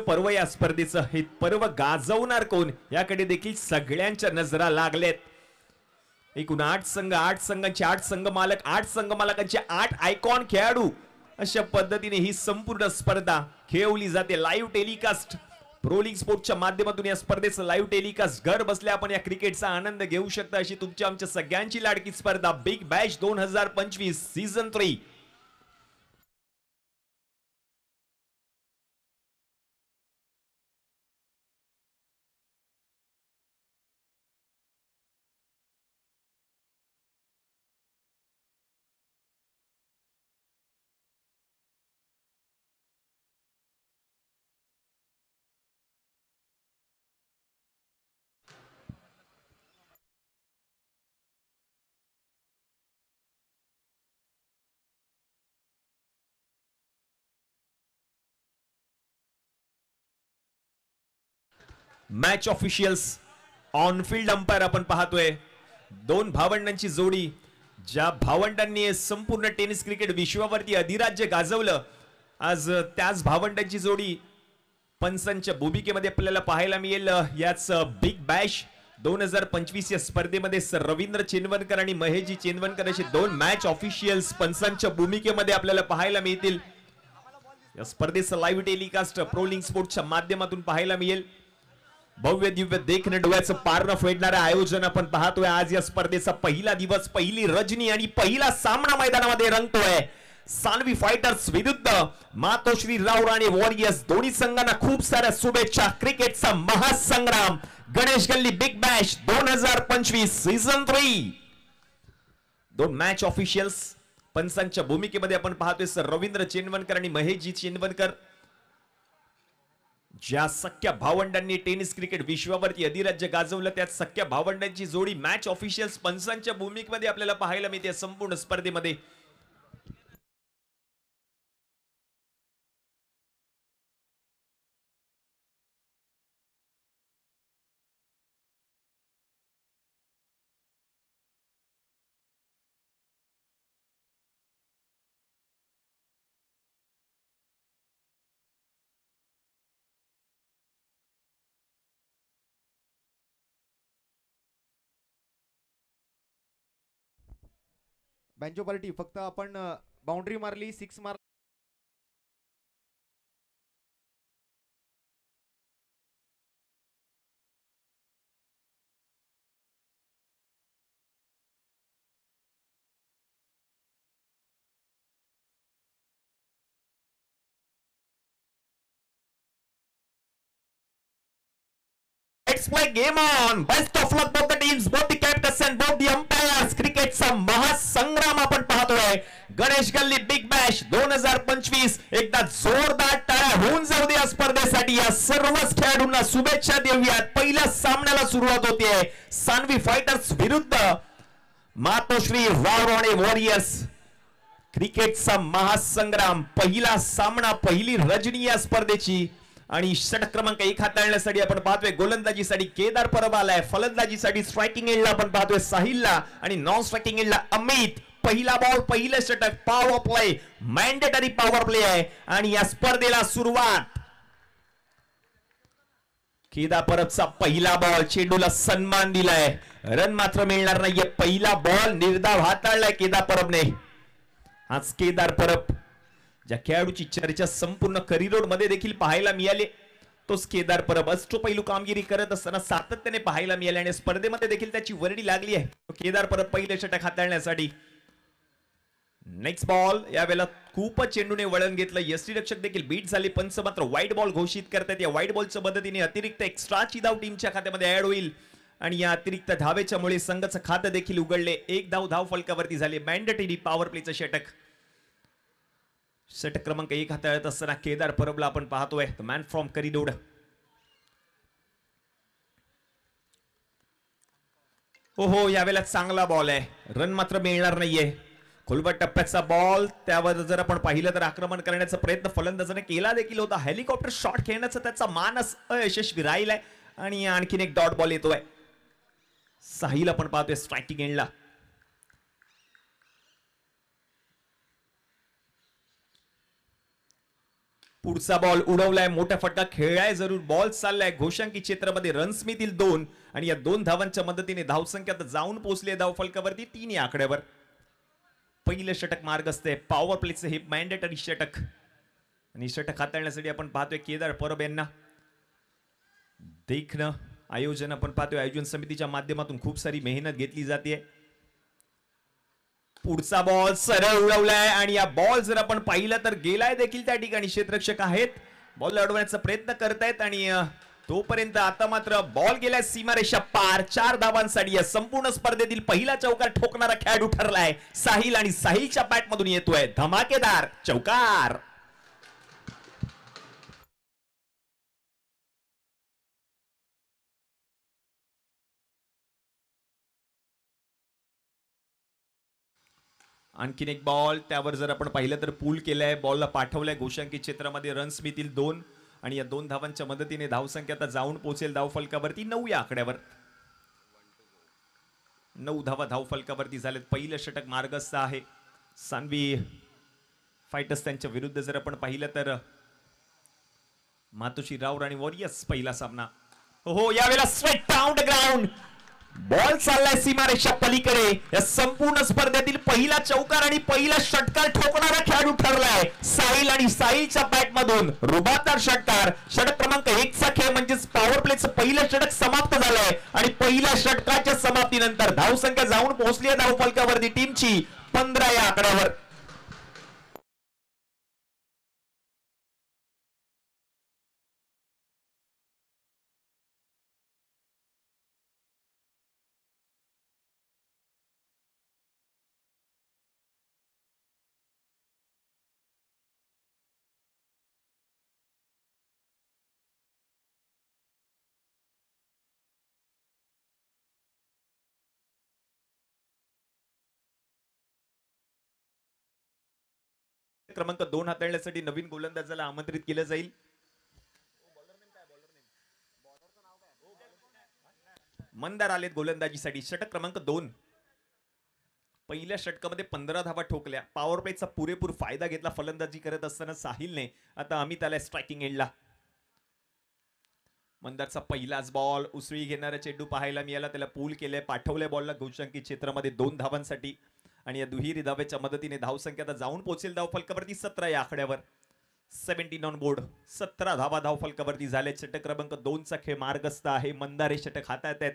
पर्व या स्पर्धेचं हे पर्व गाजवणार कोण याकडे देखील सगळ्यांच्या नजरा लागलेत. एकूण 8 संघ, 8 संघांचे 8 संघ मालक, 8 संघ मालकांचे 8 आयकॉन खेळाडू अशा पद्धतीने ही संपूर्ण स्पर्धा खेळवली जाते. लाईव्ह टेलिकास्ट प्रो लीग स्पोर्ट्सच्या माध्यमातून या स्पर्धेचं लाईव्ह टेलिकास्ट घर बसल्या आपण या क्रिकेटचा आनंद घेऊ शकता. अशी तुमच्या आमच्या सगळ्यांची लाडकी स्पर्धा big Bash 2025 season 3. Match officials on field umpire आपण पाहतोय. दोन भावंडांची जोडी, ज्या भावंडांनी संपूर्ण टेनिस क्रिकेट विश्वावरती अधिराज्य गाजवलं, आज त्याच भावंडांची जोडी पंचांच्या भूमिकेमध्ये आपल्याला पाहायला मिळेल. याच बिग बॅश 2025 या स्पर्धेमध्ये रवींद्र चेनवनकर आणि महेशजी चेनवनकर असे दोन मॅच ऑफिशियल्स पंचांच्या भूमिकेमध्ये आपल्याला पाहायला मिळतील. या स्पर्धेचं लाईव्ह टेलिकास्ट प्रो लीग स्पोर्ट्सच्या माध्यमातून पाहायला मिळेल. भव्य दिव्य देखणं डोळ्याचं पारणं फेडणारं आयोजन आपण पाहतोय. आज या स्पर्धेचा पहिला दिवस, पहिली रजनी आणि पहिला सामना मैदानामध्ये रंगतोय. सानवी फायटर्स विरुद्ध मातोश्री रावराणे वॉरियर्स. दोन्ही संघांना खूप साऱ्या शुभेच्छा. क्रिकेटचा महासंग्राम गणेश गल्ली बिग बॅश 2025 सीझन 3. दोन मॅच ऑफिशियल्स पंचांच्या भूमिकेमध्ये आपण पाहतोय सर रवींद्र चेनवनकर आणि महेशजी चेनवनकर. ज्या सख्या भावंडांनी टेनिस क्रिकेट विश्वावरती अधिराज्य गाजवलं, त्यात सख्या भावंडांची जोडी मॅच ऑफिशियल्स पंचांच्या भूमिकेमध्ये आपल्याला पाहायला मिळते संपूर्ण स्पर्धेमध्ये. बँजो पार्टी फक्त आपण बाउंड्री मारली, 6 मार. Let's play game on. Best of luck both the teams, both the captains and both the umpires. क्रिकेटचा महासंग्राम आपण पाहतोय. गणेश गल्ली बिग बॅश 2025. एकदा जोरदार टाळ्या होऊन जाऊ दे या स्पर्धेसाठी. या सर्वच खेळाडूंना शुभेच्छा देऊयात. पहिल्या सामन्याला सुरुवात होते. सानवी फायटर्स विरुद्ध मातोश्री रावराणे वॉरियर्स. क्रिकेटचा महासंग्राम, पहिला सामना, पहिली रजनी या स्पर्धेची. आणि षटक क्रमांक 1 हाताळण्यासाठी आपण पाहतोय गोलंदाजीसाठी केदार परब आलाय. फलंदाजीसाठी स्ट्रायकिंग एंडला आपण पाहतोय साहिलला आणि नॉन स्ट्रायकिंग एंडला अमित. पहिला बॉल, पहिलं षटक, power play, mandatory power play आहे. आणि या स्पर्धेला सुरुवात. केदार परबचा पहिला बॉल, चेंडूला सन्मान दिलाय, रन मात्र मिळणार नाहीये. पहिला बॉल निर्धाव हाताळलाय केदार परबने. आज केदार परब ज्या खेळाडूची चर्चा संपूर्ण करिअर मध्ये देखील पाहायला मिळाली, तोच केदार परब. अष्टपैलू कामगिरी करत असताना सातत्याने पाहायला मिळाले आणि स्पर्धेमध्ये देखील त्याची वर्णी लागली आहे. केदार परब पहिले षटक हाताळण्यासाठी. Next ball. यावेळेला खूपच चेंडूने वळण घेतलं. यष्टीरक्षक देखील बीट झाले. पंच मात्र व्हाईट बॉल घोषित करतात. या व्हाईट बॉलच्या मदतीने अतिरिक्त एक्स्ट्राची धाव टीमच्या खात्यामध्ये ऍड होईल आणि या अतिरिक्त धावेच्या मुळे संघाचं खातं देखील उघडले. एक धाव फलकावरती झाले. मॅन्डेटरी पॉवर प्लेचं षटक. षटक क्रमांक 1 हाताळत असताना केदार परबला आपण पाहतोय. मॅन फ्रॉम करिडोड. हो यावेळेला चांगला बॉल आहे. रन मात्र मिळणार नाहीये. खोलवर टप्प्याचा बॉल. त्यावर जर आपण पाहिलं तर आक्रमण करण्याचा प्रयत्न फलंदाजाने केला देखील होता. हेलिकॉप्टर शॉट खेळण्याचा त्याचा मानस अयशस्वी राहिलाय आणि आणखीन एक डॉट बॉल येतोय. साहिल आपण पाहतोय स्ट्रायकिंग एंडला. पुढचा बॉल उडवलाय, मोठा फटका खेळलाय जरूर, बॉल चाललाय घोषांकी क्षेत्रामध्ये, रन्स मिळतील 2 आणि या 2 धावांच्या मदतीने धावसंख्यात जाऊन पोहोचले धाव फलकावरती 3 या आकड्यावर. पहिलं षटक मार्गस्थ आहे, पॉवर प्लेचं हे मॅन्डेटरी षटक आणि षटक हाताळण्यासाठी आपण पाहतोय केदार परब यांना. देखणं आयोजन आपण पाहतोय, आयोजन समितीच्या माध्यमातून खूप सारी मेहनत घेतली जाते. पुढचा बॉल सरळ उडवलाय आणि या बॉल जर आपण पाहिलं तर गेलाय देखील त्या ठिकाणी, क्षेत्ररक्षक आहेत बॉल अडवण्याचा प्रयत्न करतायत आणि तोपर्यंत आता मात्र बॉल गेलाय सीमारेषा पार. 4 धावांसाठी या संपूर्ण स्पर्धेतील पहिला चौकार ठोकणारा खेळाडू ठरलाय साहिल आणि साहिलच्या बॅट मधून येतोय धमाकेदार चौकार. आणखीन एक बॉल, त्यावर जर आपण पाहिलं तर पूल केलाय, बॉलला पाठवलाय घोषांकी क्षेत्रामध्ये, रन्स मिळतील 2 आणि या 2 धावांच्या मदतीने धावसंख्या आता जाऊन पोहोचेल धाव फलकावरती 9 या आकड्यावर. 9 धावा धाव फलकावरती झालेत. पहिलं षटक मार्गस्थ आहे सान्वी फायटर्स त्यांच्या विरुद्ध. जर आपण पाहिलं तर मातोश्री राऊर आणि वॉरियर्स पहिला सामना. हो यावेळेला straight down the ground, ball चाललाय सीमारेषा पलीकडे. या संपूर्ण स्पर्धेतील पहिला चौकार आणि पहिला षटकार ठोकणारा खेळाडू ठरलाय साहिल आणि साहिलच्या बॅट मधून रुबाबदार षटकार. षटक क्रमांक 1 चा खेळ म्हणजेच पॉवर प्लेचं पहिलं षटक समाप्त झालंय आणि पहिल्या षटकाच्या समाप्तीनंतर धावसंख्या जाऊन पोहोचली आहे धाव फलकावरती टीमची 15 या आकड्यावर. क्रमांक 2 हाताळण्यासाठी नवीन गोलंदाजाला आमंत्रित केलं जाईल. मंदार आलेत गोलंदाजीसाठी. षटक क्रमांक 2. पहिल्या षटकामध्ये 15 धावा ठोकल्या. पॉवर प्लेचा पुरेपूर फायदा घेतला फलंदाजी करत असताना साहिलने. आता अमित आलाय स्ट्रायकिंग एंडला. मंदारचा पहिलाच बॉल, उसळी घेणारा चेंडू पाहायला मिळाला, त्याला पूल केलंय, पाठवलंय बॉलला घोषांकी क्षेत्रामध्ये 2 धावांसाठी आणि या दुहेरी धावेच्या मदतीने धावसंख्या आता जाऊन पोहोचेल धाव फलकावरती 17 या आकड्यावर. 17 ऑन बोर्ड, 17 धावा धाव फलकावरती झाले. षटक क्रमांक 2 चा खेळ मार्गस्थ आहे. मंदारे षटक हातात आहेत.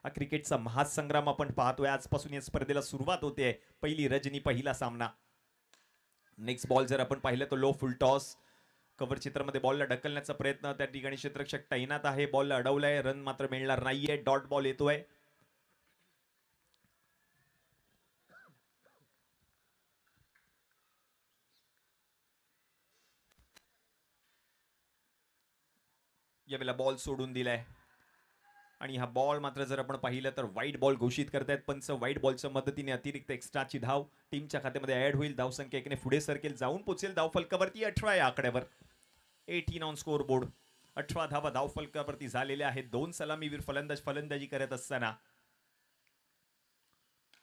हा क्रिकेटचा महासंग्राम आपण पाहतोय. आजपासून या स्पर्धेला सुरुवात होते. पहिली रजनी, पहिला सामना. नेक्स्ट बॉल जर आपण पाहिलं तर लो फुल टॉस, कव्हर क्षेत्रामध्ये बॉलला ढकलण्याचा प्रयत्न, त्या ठिकाणी क्षेत्ररक्षक तैनात आहे, बॉलला अडवलाय, रन मात्र मिळणार नाहीये. डॉट बॉल येतोय. यावेळेला बॉल सोडून दिलाय आणि हा बॉल मात्र जर आपण पाहिलं तर वाईट बॉल घोषित करतायत पंच. वाईट बॉलच्या मदतीने अतिरिक्त एक्स्ट्राची धाव टीमच्या खात्यामध्ये ऍड होईल. धावसंख्या 1 ने पुढे सरकेल, जाऊन पोहोचेल धाव फलकावरती 18 या आकड्यावर. 18 ऑन स्कोर बोर्ड. 18 धावा धाव फलकावरती झालेल्या आहेत. 2 सलामीवीर फलंदाज फलंदाजी करत असताना.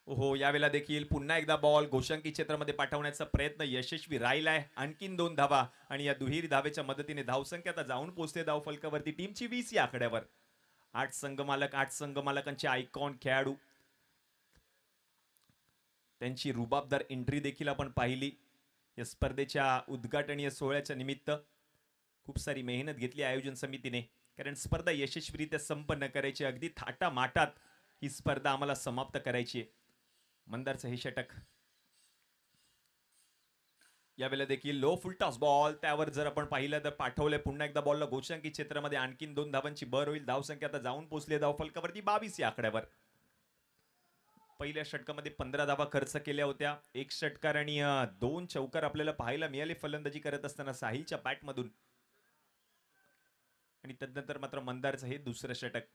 हो यावेळेला देखील पुन्हा एकदा बॉल घोषांकी क्षेत्रामध्ये पाठवण्याचा प्रयत्न यशस्वी राहिलाय. आणखीन 2 धावा आणि या दुहेरी धावेच्या मदतीने धावसंख्या आता जाऊन पोहोचते धाव फलकावरती टीमची 20 या आकड्यावर. 8 संघमालक, 8 संघमालकांचे आयकॉन खेळाडू, त्यांची रुबाबदार एंट्री देखील आपण पाहिली या स्पर्धेच्या उद्घाटनीय सोहळ्याच्या निमित्त. खूप सारी मेहनत घेतली आयोजन समितीने, कारण स्पर्धा यशस्वीरित्या संपन्न करायची. अगदी थाटामाटात ही स्पर्धा आम्हाला समाप्त करायची. मंदारचं हे षटक. यावेळेला देखील लो फुल टॉस बॉल, त्यावर जर आपण पाहिलं तर पाठवलंय पुन्हा एकदा बॉलला घोषांकी क्षेत्रामध्ये. आणखीन 2 धावांची भर होईल. धावसंख्या आता जाऊन पोहोचली धाव फलकावरती 22 या आकड्यावर. पहिल्या षटकामध्ये 15 धावा खर्च केल्या होत्या. 1 षटकार आणि 2 चौकार आपल्याला पाहायला मिळाले फलंदाजी करत असताना साहिलच्या बॅट मधून. आणि तदनंतर मात्र मंदारचं हे दुसरं षटक.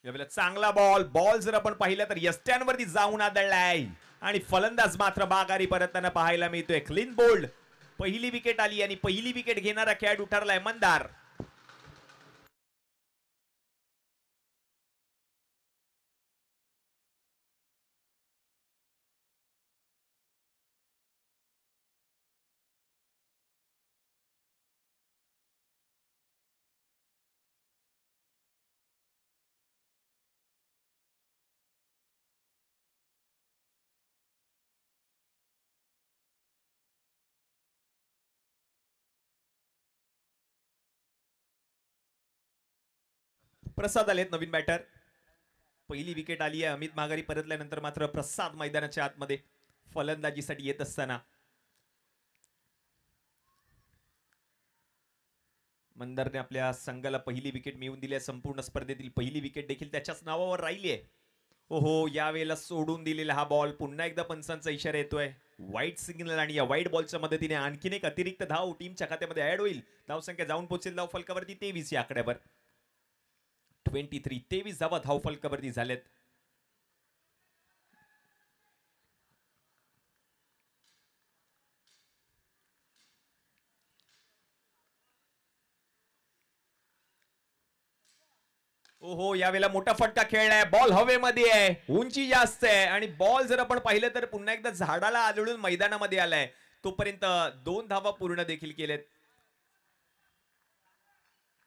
यावेळेला चांगला बॉल, बॉल जर आपण पाहिलं तर यष्ट्यांवरती जाऊन आदळलाय आणि फलंदाज मात्र बागारी परतताना पाहायला मिळतोय. Clean bowled. पहिली विकेट आली आणि पहिली विकेट घेणारा खेळाडू ठरलाय मंदार. प्रसाद आलेत नवीन बॅटर. पहिली विकेट आली आहे अमित माघारी परतल्यानंतर. मात्र प्रसाद मैदानाच्या आतमध्ये फलंदाजीसाठी येत असताना मंदारने आपल्या संघाला पहिली विकेट मिळवून दिली आहे. संपूर्ण स्पर्धेतील पहिली विकेट देखील त्याच्याच नावावर राहिली आहे. ओहो, यावेळेला सोडून दिलेला हा बॉल. पुन्हा एकदा पंचांचा इशारा येतोय. व्हाईट सिग्नल आणि या व्हाईट बॉलच्या मदतीने आणखीन एक अतिरिक्त धाव टीमच्या खात्यामध्ये ऍड होईल. धावसंख्या जाऊन पोहोचेल धाव फलकावरती 23 या आकड्यावर. 23 धावा धाव फलकावरती झालेत. ओहो, यावेळेला मोठा फटका खेळलाय. बॉल हवेमध्ये आहे, उंची जास्त आहे आणि बॉल जर आपण पाहिलं तर पुन्हा एकदा झाडाला आदळून मैदानामध्ये आलाय. तोपर्यंत 2 धावा पूर्ण देखील केलेत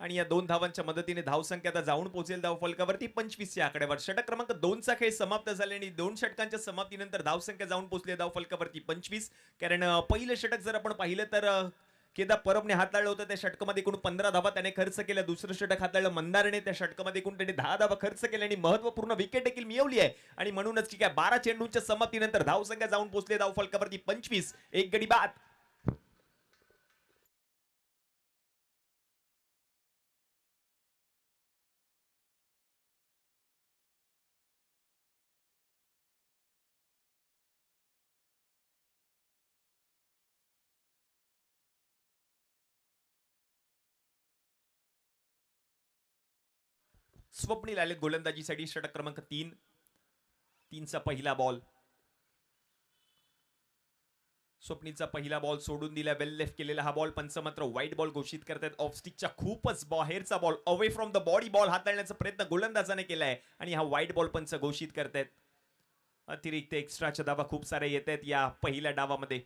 आणि या 2 धावांच्या मदतीने धावसंख्या आता जाऊन पोहोचेल धाव फलकावरती 25 या आकड्यावर. षटक क्रमांक 2 चा खेळ समाप्त झाले आणि 2 षटकांच्या समाप्तीनंतर धावसंख्या जाऊन पोहोचली धाव फलकावरती 25. कारण पहिलं षटक जर आपण पाहिलं तर केदार परबने हाताळलं होतं. त्या षटकामध्ये एकूण 15 धावा त्याने खर्च केल्या. दुसरं षटक हाताळलं मंदारने. त्या षटकामध्ये एकूण त्याने 10 धावा खर्च केल्या आणि महत्वपूर्ण विकेट देखील मिळवली आहे. आणि म्हणूनच की काय 12 चेंडूंच्या समाप्तीनंतर धावसंख्या जाऊन पोहोचली धाव फलकावरती 25. एक गडी बाद. स्वप्नील आले गोलंदाजीसाठी. षटक क्रमांक 3 चा पहिला बॉल. स्वप्नीलचा पहिला बॉल सोडून दिला. वेल लेफ्ट केलेला हा बॉल. पंच मात्र व्हाईट बॉल घोषित करतात. ऑफ स्टिकच्या खूपच बाहेरचा ball, away from the body ball हाताळण्याचा प्रयत्न गोलंदाजाने केलाय आणि हा व्हाईट बॉल पंच घोषित करतात. अतिरिक्त एक्स्ट्राच्या धावा खूप साऱ्या येत आहेत या पहिल्या डावामध्ये.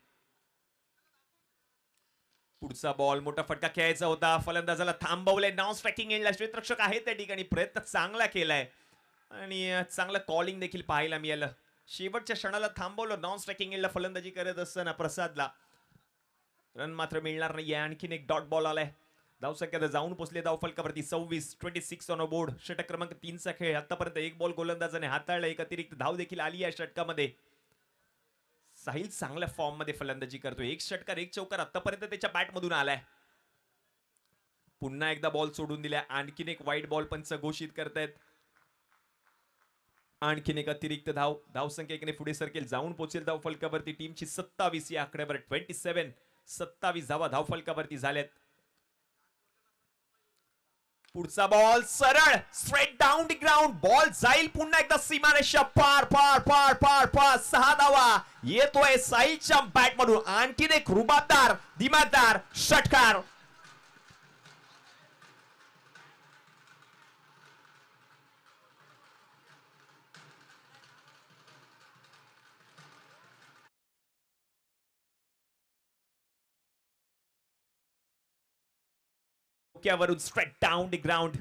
पुढचा बॉल, मोठा फटका खेळायचा होता. फलंदाजाला थांबवलंय. नॉन स्ट्रायकिंग एंडला क्षेत्ररक्षक आहे त्या ठिकाणी. प्रयत्न चांगला केलाय आणि चांगलं कॉलिंग देखील पाहायला मिळालं. शेवटच्या क्षणाला थांबवलं. नॉन स्ट्रायकिंग एंडला फलंदाजी करत असताना प्रसादला रन मात्र मिळणार नाही. आणखीन एक डॉट बॉल आलाय. धावसंख्या जाऊन पोहोचले धाव फलकावरती 26 ऑन बोर्ड. षटक क्रमांक 3 चा खेळ. आतापर्यंत एक बॉल गोलंदाजाने हाताळला. एक अतिरिक्त धाव देखील आली या षटकामध्ये. साहिल चांगल्या फॉर्म मध्ये फलंदाजी करतोय. एक षटकार एक चौकार आतापर्यंत त्याच्या बॅट मधून आलाय. पुन्हा एकदा बॉल सोडून दिलाय. आणखीन एक व्हाईट बॉल पंच घोषित करतायत. आणखीन एक अतिरिक्त धाव. धावसंख्या एकाने पुढे सरकेल. जाऊन पोहोचेल धाव फलकावरती टीमची 27 या आकड्यावर. 27 धावा धाव फलकावरती झाल्यात. पुढचा बॉल सरळ straight down the ground. Ball जाईल पुन्हा एकदा सीमारेषा पार पार पार पार पार. 6 धावा येतोय साहिलच्या बॅट मधून. आणखीन एक रुबाबदार दिमागदार षटकार. वरून straight down the ground.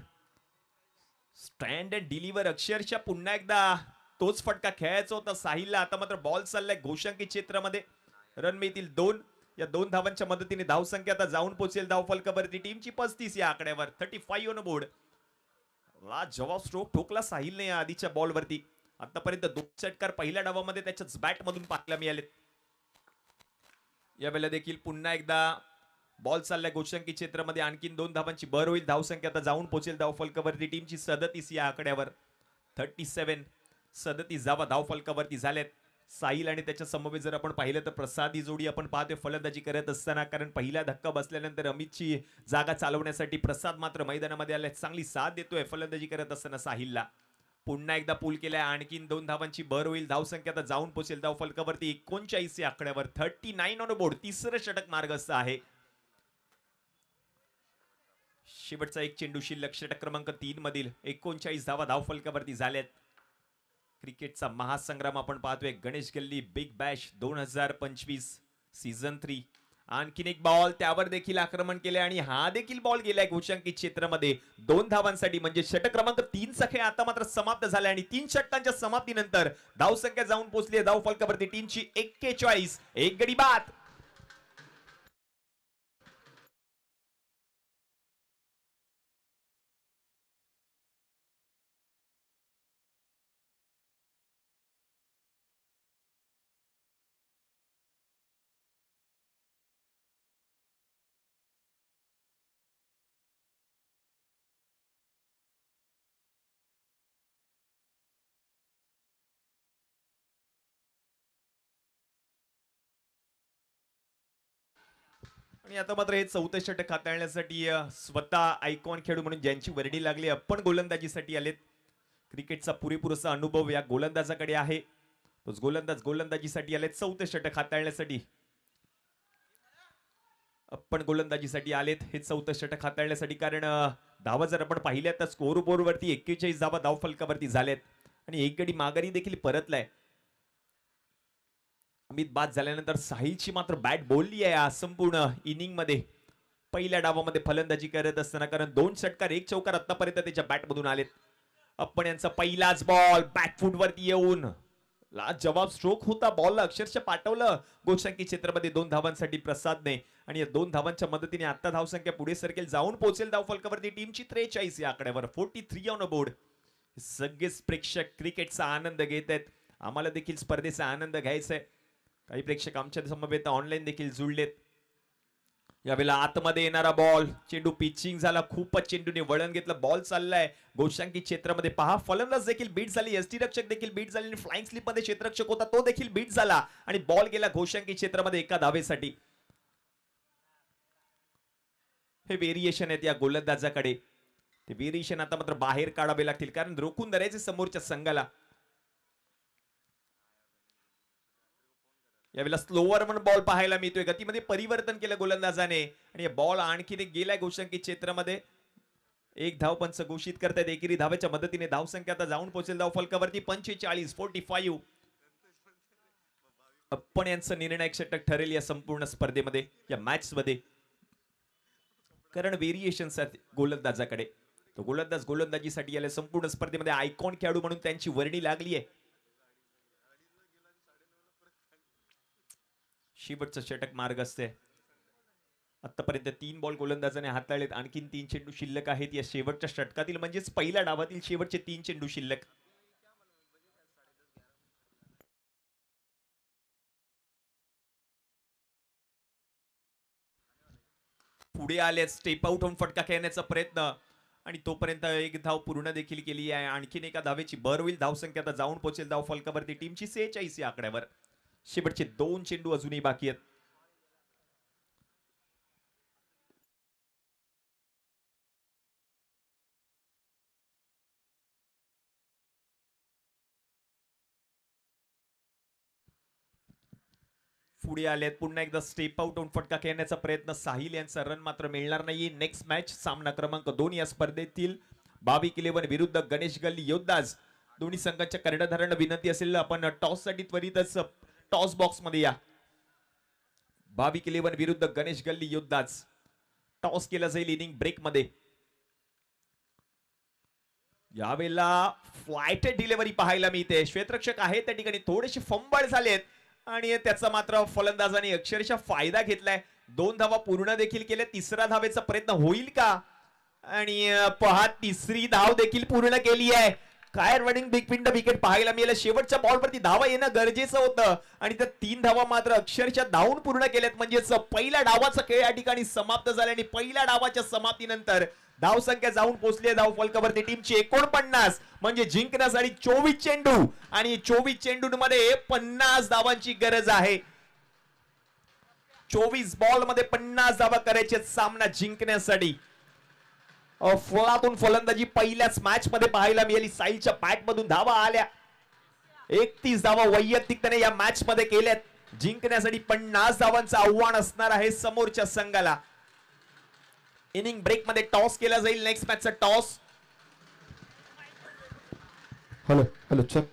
Stand and deliver. अक्षरशः पुन्हा एकदा तोच फटका खेळायचा होता साहिलला. आता मात्र बॉल चाललाय घोषांकित क्षेत्रामध्ये. रन मिळतील 2. या 2 धावांच्या मदतीने धावसंख्या आता जाऊन पोहोचेल धाव फलकावरती टीमची 35 या आकड्यावर. 35 ऑन बोर्ड. जवाब स्ट्रोक ठोकला साहिलने या आधीच्या बॉलवरती. आतापर्यंत 2 षटकार पहिल्या डावामध्ये त्याच्याच बॅट मधून पाहायला मिळालेत. यावेळेला देखील पुन्हा एकदा बॉल चाललाय घोषांकित क्षेत्रामध्ये. आणखीन 2 धावांची भर होईल. धावसंख्या आता जाऊन पोहोचेल धाव फलकावरती टीमची 37 या आकड्यावर. 37 धावा धाव फलकावरती झाल्यात. साहिल आणि त्याच्या समवेत जर आपण पाहिलं तर प्रसाद ही जोडी आपण पाहतोय फलंदाजी करत असताना. कारण पहिला धक्का बसल्यानंतर अमितची जागा चालवण्यासाठी प्रसाद मात्र मैदानामध्ये आलाय. चांगली साथ देतोय फलंदाजी करत असताना साहिलला. पुन्हा एकदा पूल केलाय. आणखीन 2 धावांची भर होईल. धावसंख्या आता जाऊन पोहोचेल धाव फलकावरती 39 या आकड्यावर. 39 ऑन बोर्ड. तिसरं षटक मार्गस्थ आहे. शेवटचा एक चेंडू शिल्लक. षटक क्रमांक 3 मधील 39 धावा धाव फलकावरती झाल्यात. क्रिकेटचा महासंग्राम आपण पाहतोय. गणेश गल्ली बिग बॅश 2025 सीझन 3. आणखीन एक बॉल. त्यावर देखील आक्रमण केले आणि हा देखील बॉल गेलाय घोषांकित क्षेत्रामध्ये 2 धावांसाठी. म्हणजे षटक क्रमांक 3 चा खेळ आता मात्र समाप्त झालाय आणि 3 षटकांच्या समाप्तीनंतर धावसंख्या जाऊन पोहोचली धाव फलकावरती टीमची 41. एक गडी बाद. आणि आता मात्र हे 14 षटक हाताळण्यासाठी स्वतः आयकॉन खेळाडू म्हणून ज्यांची वर्णी लागली आपण गोलंदाजीसाठी आलेत. क्रिकेटचा पुरेपूर असा अनुभव या गोलंदाजाकडे आहे. तोच गोलंदाज गोलंदाजीसाठी आलेत 14 षटक हाताळण्यासाठी. आपण गोलंदाजीसाठी आलेत हे 14 षटक हाताळण्यासाठी, कारण धावा जर आपण पाहिल्या तर स्कोर बोर्ड वरती 41 धावा धाव फलकावरती झाल्यात आणि एक गडी माघारी देखील परतलाय. अमित बाद झाल्यानंतर साहिलची मात्र बॅट बोलली आहे संपूर्ण इनिंग मध्ये. पहिल्या डावामध्ये फलंदाजी करत असताना, कारण 2 षटकार 1 चौकार आतापर्यंत त्याच्या बॅट मधून आलेत. आपण यांचा पहिलाच बॉल बॅकफूट वरती येऊन जवाब स्ट्रोक होता, बॉलला अक्षरशः पाठवलं गोलशंकी क्षेत्रामध्ये 2 धावांसाठी प्रसादने आणि या 2 धावांच्या मदतीने आता धावसंख्या पुढे सरकेल, जाऊन पोहोचेल धाव फलकावरती टीमची 43 या आकड्यावर. 43 ऑन बोर्ड. सगळेच प्रेक्षक क्रिकेटचा आनंद घेत आहेत. आम्हाला देखील स्पर्धेचा आनंद घ्यायचा आहे. काही प्रेक्षक आमच्या समवेत ऑनलाईन देखील जुळलेत. यावेळेला आतमध्ये येणारा बॉल, चेंडू पिचिंग झाला, खूपच चेंडूने वळण घेतलं, बॉल चाललाय गोलशंकी क्षेत्रामध्ये. पहा फलंदाज देखील बीट झाली, यष्टीरक्षक देखील बीट झाली आणि फ्लाइंग स्लिप मध्ये क्षेत्ररक्षक होता तो देखील बीट झाला आणि बॉल गेला गोलशंकी क्षेत्रामध्ये एका धावेसाठी. हे व्हेरिएशन आहेत या गोलंदाजाकडे. ते व्हेरिएशन आता मात्र बाहेर काढावे लागतील, कारण रोखून धरायचे समोरच्या संघाला. यावेळेला स्लोवर म्हणून बॉल पाहायला मिळतोय, गतीमध्ये परिवर्तन केलं गोलंदाजाने आणि बॉल आणखीन एक गेलाय गोलशंकी क्षेत्रामध्ये. एक धाव पंच घोषित करतायत. एकेरी धावेच्या मदतीने धावसंख्या आता जाऊन पोहोचेल धाव फलकावरती 45. आपण यांचं निर्णायक षटक ठरेल या संपूर्ण स्पर्धेमध्ये, या मॅच मध्ये, कारण व्हेरिएशन्स आहेत गोलंदाजाकडे. तो गोलंदाज गोलंदाजीसाठी आले संपूर्ण स्पर्धेमध्ये आयकॉन खेळाडू म्हणून त्यांची वर्णी लागली आहे. शेवटचं षटक मार्ग असते. आतापर्यंत 3 बॉल गोलंदाजाने हाताळलेत, आणखीन 3 चेंडू शिल्लक आहेत या शेवटच्या षटकातील, म्हणजेच पहिल्या डावातील शेवटचे 3 चेंडू शिल्लक. पुढे आले, स्टेप आउट होऊन फटका खेळण्याचा प्रयत्न आणि तोपर्यंत एक धाव पूर्ण देखील केली आहे. आणखीन एका धावेची भर होईल, धावसंख्या आता जाऊन पोहोचेल धाव फलकावरती टीमची 46 या आकड्यावर. शेवटचे 2 चेंडू अजूनही बाकी आहेत. पुढे आलेत, पुन्हा एकदा स्टेप आउट होऊन फटका खेळण्याचा प्रयत्न. साहिल यांचा रन मात्र मिळणार नाही. नेक्स्ट मॅच सामना क्रमांक 2 या स्पर्धेतील भाविक 11 विरुद्ध गणेश गल्ली योद्धाज. दोन्ही संघांच्या कर्णधारांना विनंती असेल आपण टॉस साठी त्वरितच टॉस बॉक्स मध्ये या. भाविक 11 विरुद्ध गणेश गल्ली योद्धाज. टॉस केला जाईल इनिंग ब्रेक मध्ये. यावेळेला फ्लाइट डिलिव्हरी पाहायला मिळते. श्वेतरक्षक आहे त्या ठिकाणी थोडेसे फंबळ झालेत आणि त्याचा मात्र फलंदाजाने अक्षरशः फायदा घेतलाय. 2 धावा पूर्ण देखील केल्या. 3रा धावेचा प्रयत्न होईल का? आणि पहा 3री धाव देखील पूर्ण केली आहे. काय रनिंग बिग पिंड विकेट पाहायला मिळालं. शेवटच्या बॉलवरती धावा येणं गरजेचं होतं आणि त्या 3 धावा मात्र अक्षरशः धावून पूर्ण केल्यात. म्हणजेच पहिल्या डावाचा खेळ या ठिकाणी समाप्त झाला आणि पहिल्या डावाच्या समाप्तीनंतर धावसंख्या जाऊन पोहोचली आहे धाव फलकावरती टीमची 49, म्हणजे जिंकण्यासाठी 24 चेंडू आणि 24 चेंडूंमध्ये 50 धावांची गरज आहे. 24 बॉल मध्ये 50 धावा करायचे सामना जिंकण्यासाठी. फुलातून फलंदाजी पहिल्याच मॅच मध्ये पाहायला मिळाली. साहिलच्या बॅट मधून धावा आल्या. 31 धावा वैयक्तिक त्याने या मॅच मध्ये केल्यात. जिंकण्यासाठी 50 धावांचं आव्हान असणार आहे समोरच्या संघाला. इनिंग ब्रेक मध्ये टॉस केला जाईल. नेक्स्ट मॅचचा टॉस. Hello check.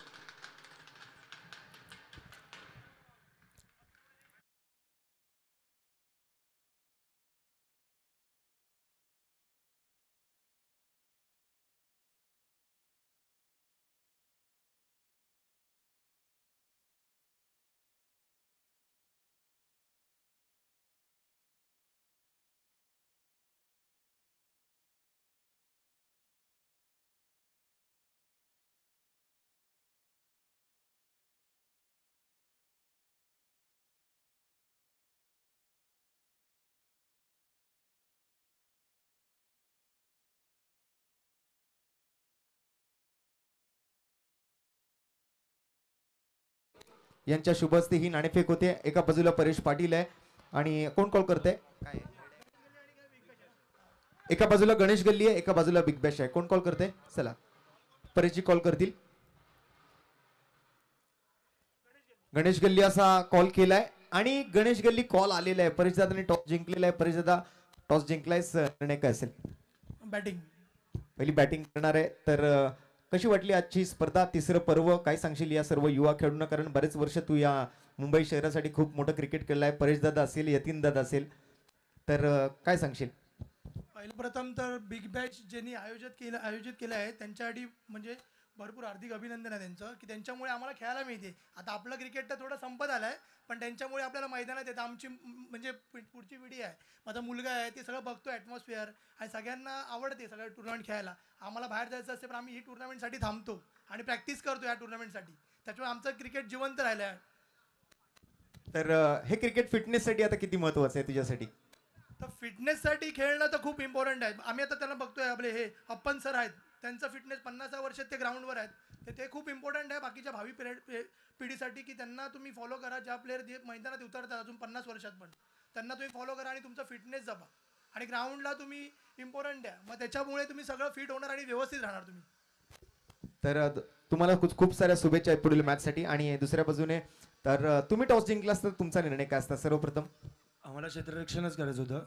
यांच्या शुभ हस्ते ही नाणेफेक होते. एका बाजूला परेश पाटील आहे, आणि कोण कॉल करते काय एका बाजूला गणेश गल्ली आहे एका बाजूला बिग बॅश आहे कोण कॉल करते चला परेशजी कॉल करतील गणेश गल्ली असा कॉल केलाय आणि गणेश गल्ली कॉल आलेला आहे परेशदादांनी टॉस जिंकलेला आहे परेशदादा टॉस जिंकलाय निर्णय काय असेल बॅटिंग पहिली बॅटिंग करणार आहे तर कशी वाटली आजची स्पर्धा तिसरं पर्व काय सांगशील या सर्व युवा खेळाडूंना कारण बरेच वर्ष तू या मुंबई शहरासाठी खूप मोठं क्रिकेट खेळलाय परेशदादा असेल यतीनदादा असेल तर काय सांगशील पहिलं प्रथम तर बिग बॅच ज्यांनी आयोजित केलं आहे त्यांच्यासाठी म्हणजे भरपूर हार्दिक अभिनंदन आहे त्यांचं की त्यांच्यामुळे आम्हाला खेळायला मिळते आता आपलं क्रिकेट तर थोडं संपत आलं आहे पण त्यांच्यामुळे आपल्याला मैदानात येतं आमची म्हणजे पुढची पिढी आहे माझा मुलगा आहे ते सगळं बघतो ॲटमॉस्फिअर आणि सगळ्यांना आवडते सगळं टुर्नामेंट खेळायला आम्हाला बाहेर जायचं असते पण आम्ही ही टुर्नामेंटसाठी थांबतो आणि प्रॅक्टिस करतो या टुर्नामेंटसाठी त्याच्यामुळे आमचं क्रिकेट जिवंत राहिलं आहे तर हे क्रिकेट फिटनेससाठी आता किती महत्वाचं आहे तुझ्यासाठी तर फिटनेससाठी खेळणं तर खूप इम्पॉर्टंट आहे आम्ही आता त्यांना बघतोय आपले हे अप्पन सर आहेत त्यांचं फिटनेस 50 वर्षात ते ग्राउंडवर आहेत तर ते खूप इम्पॉर्टंट आहे बाकीच्या भावी पिढीसाठी की त्यांना तुम्ही फॉलो करा ज्या प्लेअर जे मैदानात उतरतात अजून 50 वर्षात पण त्यांना तुम्ही फॉलो करा आणि तुमचा फिटनेस जपा आणि ग्राउंडला तुम्ही इम्पॉर्टंट द्या मग त्याच्यामुळे तुम्ही सगळं फिट होणार आणि व्यवस्थित राहणार तुम्ही तर तुम्हाला खूप साऱ्या शुभेच्छा आहेत पुढील मॅचसाठी आणि दुसऱ्या बाजूने तर तुम्ही टॉस जिंकलास तर तुमचा निर्णय काय असता सर्वप्रथम आम्हाला क्षेत्ररक्षणच करायचं होतं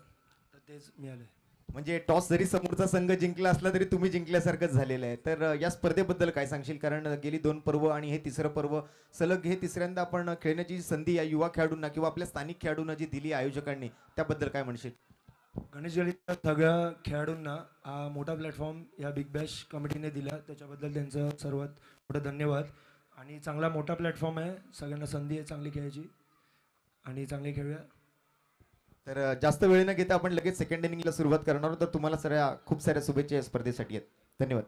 तर तेच मिळालं म्हणजे टॉस जरी समोरचा संघ जिंकला असला तरी तुम्ही जिंकल्यासारखंच झालेलं आहे तर या स्पर्धेबद्दल काय सांगशील कारण गेली 2 पर्व आणि हे तिसरं पर्व सलग हे तिसऱ्यांदा आपण खेळण्याची संधी या युवा खेळाडूंना किंवा आपल्या स्थानिक खेळाडूंना जी दिली आयोजकांनी त्याबद्दल काय म्हणशील गणेश गल्लीच्या सगळ्या खेळाडूंना हा मोठा प्लॅटफॉर्म या बिग बॅश कमिटीने दिला त्याच्याबद्दल त्यांचं सर्वात मोठं धन्यवाद आणि चांगला मोठा प्लॅटफॉर्म आहे सगळ्यांना संधी आहे चांगली खेळायची आणि चांगली खेळूया तर जास्त वेळ न घेता आपण लगेच सेकंड इनिंगला सुरुवात करणार आहोत तर तुम्हाला खूप साऱ्या शुभेच्छा या स्पर्धेसाठी आहेत धन्यवाद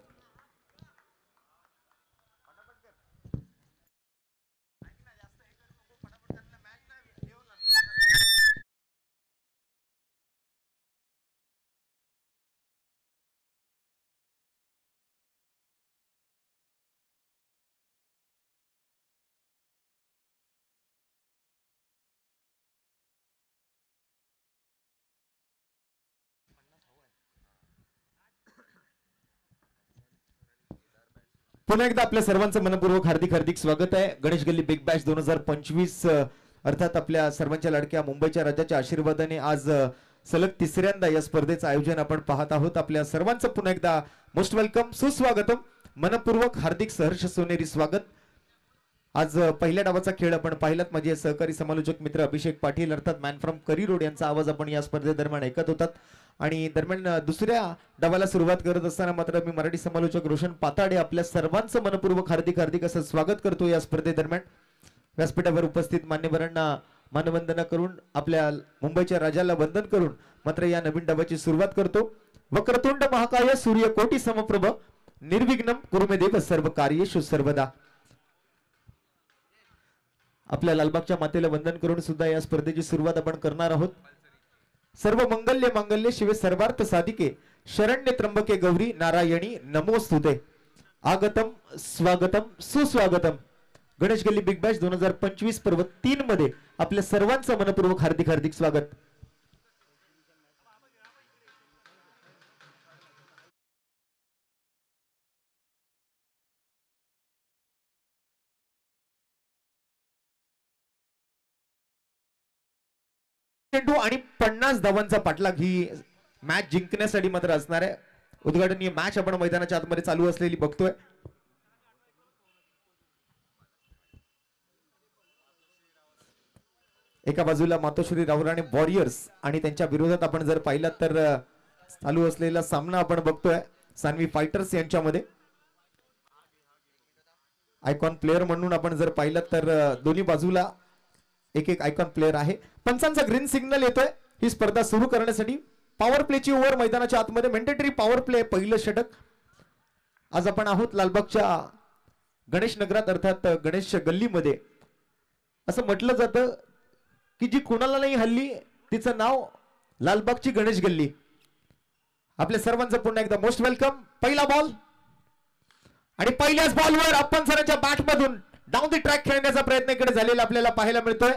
पुन्हा एकदा आपल्या सर्वांचं मनपूर्वक हार्दिक स्वागत आहे गणेश गल्ली बिग बॅश 2025 अर्थात आपल्या सर्वांच्या लाडक्या मुंबईच्या राज्याच्या आशीर्वादाने आज सलग तिसऱ्यांदा या स्पर्धेचं आयोजन आपण पाहत आहोत आपल्या सर्वांचं पुन्हा एकदा मोस्ट वेलकम सुस्वागतम मनपूर्वक हार्दिक सहर्ष सोनेरी स्वागत आज पहिल्या डावाचा खेळ आपण पाहिलात माझे सहकारी समालोचक मित्र अभिषेक पाटील अर्थात मॅन फ्रॉम करी रोड यांचा आवाज आपण या स्पर्धेदरम्यान ऐकत होतात आणि दरम्यान दुसऱ्या डावाला सुरुवात करत असताना मात्र मी मराठी समालोचक रोशन पाताडे आपल्या सर्वांचं मनपूर्वक हार्दिक असं स्वागत करतो या स्पर्धेदरम्यान व्यासपीठावर उपस्थित मान्यवरांना मानवंदना करून आपल्या मुंबईच्या राजाला वंदन करून मात्र या नवीन डावाची सुरुवात करतो वक्रतुंड महाकाय सूर्यकोटी समप्रभ निर्विघ्नम कुरुमे देव सर्व कार्येषु सर्वदा आपल्या लालबागच्या मातेला वंदन करून सुद्धा या स्पर्धेची सुरुवात आपण करणार आहोत सर्व मंगल्य मांगल्य शिवे सर्वार्थ साधिके शरण्य त्र्यंबके गौरी नारायणी नमोस्तुते आगतम स्वागतम सुस्वागतम गणेश गल्ली बिग बॅश 2025 पर्व 3 मध्ये आपल्या सर्वांचं मनपूर्वक हार्दिक स्वागत आणि 50 धावांचा पाठलाग ही मॅच जिंकण्यासाठी मात्र असणार आहे उद्घाटनीय मॅच आपण मैदानाच्या आतमध्ये चालू असलेली बघतोय एका बाजूला मातोश्री राहुराणे वॉरियर्स आणि त्यांच्या विरोधात आपण जर पाहिलात तर चालू असलेला सामना आपण बघतोय सान्वी फायटर्स यांच्यामध्ये आयकॉन प्लेयर म्हणून आपण जर पाहिलात तर दोन्ही बाजूला एक आयकॉन प्लेयर आहे पंचांचा ग्रीन सिग्नल येतोय ही स्पर्धा सुरू करण्यासाठी पॉवर प्लेची ओव्हर मैदानाच्या आतमध्ये मेंडेटरी पॉवर प्ले पहिलं षटक आज आपण आहोत लालबागच्या गणेश नगरात अर्थात गणेश गल्लीमध्ये असं म्हटलं जातं की जी कोणाला नाही हल्ली तिचं नाव लालबागची गणेश गल्ली आपल्या सर्वांचं पुन्हा एकदा मोस्ट वेलकम पहिला बॉल आणि पहिल्याच बॉलवर अप्पन सरांच्या बॅट मधून डाऊन द ट्रॅक खेळण्याचा प्रयत्न इकडे झालेला आपल्याला पाहायला मिळतोय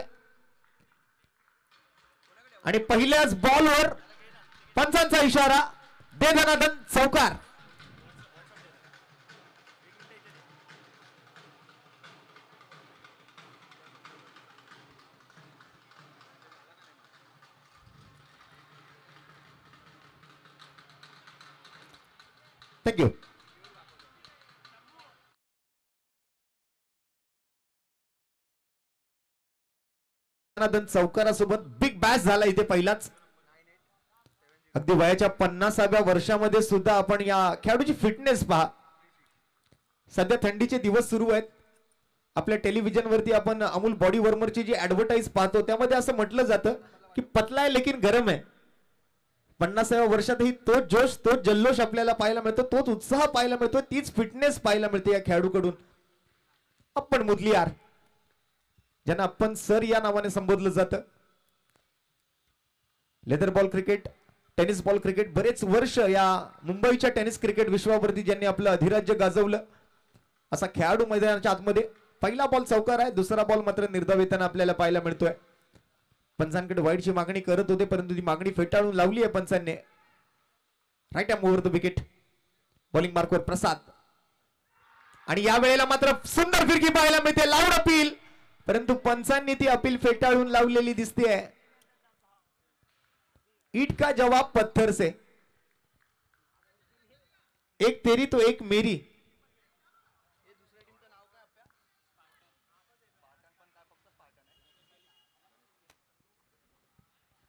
आणि पहिल्याच बॉलवर पंचांचा इशारा, दे धनाधन चौकार. थँक्यू. चौकारासोबत बिग बॅश झाला इथे पहिलाच. अगदी वयाच्या 50व्या वर्षामध्ये सुद्धा आपण या खेळाडूची फिटनेस पहा. सध्या थंडीचे दिवस सुरू आहेत. आपल्या टेलिव्हिजन वरती आपण अमूल बॉडी वॉर्मरची जी ऍडव्हर्टाईज पाहतो त्यामध्ये असं म्हटलं जातं की पतला आहे लेकिन गरम आहे. 50व्या वर्षातही तोच जोश, तोच जल्लोष आपल्याला पाहायला मिळतो, तोच उत्साह पाहायला मिळतो, तीच फिटनेस पाहायला मिळते या खेळाडूकडून. अप्पन मुदलियार, ज्यांना अप्पन सर या नावाने संबोधलं जातं. Leather ball cricket, tennis ball cricket, बरेच वर्ष या मुंबईच्या टेनिस क्रिकेट विश्वावरती ज्यांनी आपलं अधिराज्य गाजवलं असा खेळाडू मैदानाच्या आतमध्ये. पहिला बॉल चौकार आहे, दुसरा बॉल मात्र निर्धाव येताना आपल्याला पाहायला मिळतोय. पंचांकडे वाईडची मागणी करत होते परंतु ती मागणी फेटाळून लावली आहे पंचांनी. Right hand over the wicket. Bowling मार्कवर प्रसाद, आणि या वेळेला मात्र सुंदर फिरकी पाहायला मिळते. लाऊड अपील, परंतु पंचांनी ती अपील फेटाळून लावलेली दिसते. ईट का जवाब पत्थर से, एक तेरी तो एक मेरी.